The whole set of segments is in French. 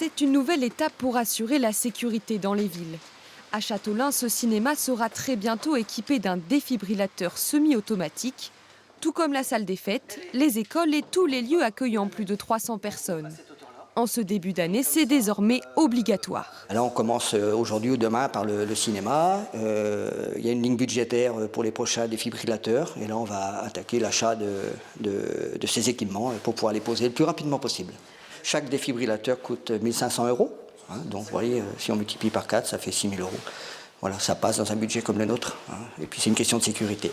C'est une nouvelle étape pour assurer la sécurité dans les villes. À Châteaulin, ce cinéma sera très bientôt équipé d'un défibrillateur semi-automatique, tout comme la salle des fêtes, les écoles et tous les lieux accueillant plus de 300 personnes. En ce début d'année, c'est désormais obligatoire. Là, on commence aujourd'hui ou demain par le cinéma. Il y a une ligne budgétaire pour les prochains défibrillateurs. Et là, on va attaquer l'achat de ces équipements pour pouvoir les poser le plus rapidement possible. Chaque défibrillateur coûte 1 500 €. Donc, vous voyez, si on multiplie par 4, ça fait 6 000 €. Voilà, ça passe dans un budget comme le nôtre. Et puis, c'est une question de sécurité.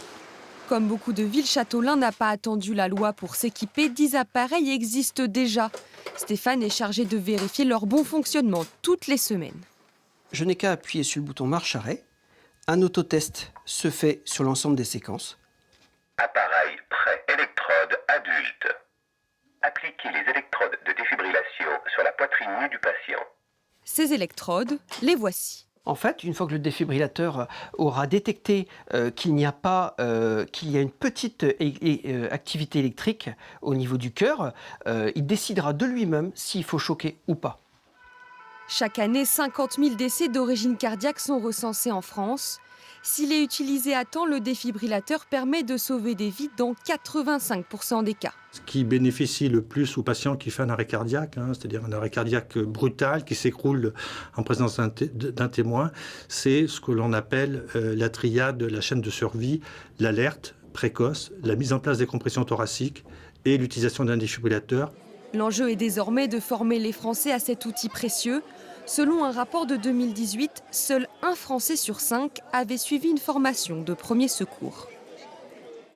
Comme beaucoup de villes, Châteaulin n'a pas attendu la loi pour s'équiper. 10 appareils existent déjà. Stéphane est chargé de vérifier leur bon fonctionnement toutes les semaines. Je n'ai qu'à appuyer sur le bouton marche-arrêt. Un autotest se fait sur l'ensemble des séquences. Appareil prêt, électrode adulte. Appliquez les électrodes de défibrillation sur la poitrine nue du patient. Ces électrodes, les voici. En fait, une fois que le défibrillateur aura détecté qu'il y a une petite activité électrique au niveau du cœur, il décidera de lui-même s'il faut choquer ou pas. Chaque année, 50 000 décès d'origine cardiaque sont recensés en France. S'il est utilisé à temps, le défibrillateur permet de sauver des vies dans 85% des cas. Ce qui bénéficie le plus aux patients qui font un arrêt cardiaque, c'est-à-dire un arrêt cardiaque brutal qui s'écroule en présence d'un témoin, c'est ce que l'on appelle la triade, la chaîne de survie, l'alerte précoce, la mise en place des compressions thoraciques et l'utilisation d'un défibrillateur. L'enjeu est désormais de former les Français à cet outil précieux. Selon un rapport de 2018, seul un Français sur 5 avait suivi une formation de premiers secours.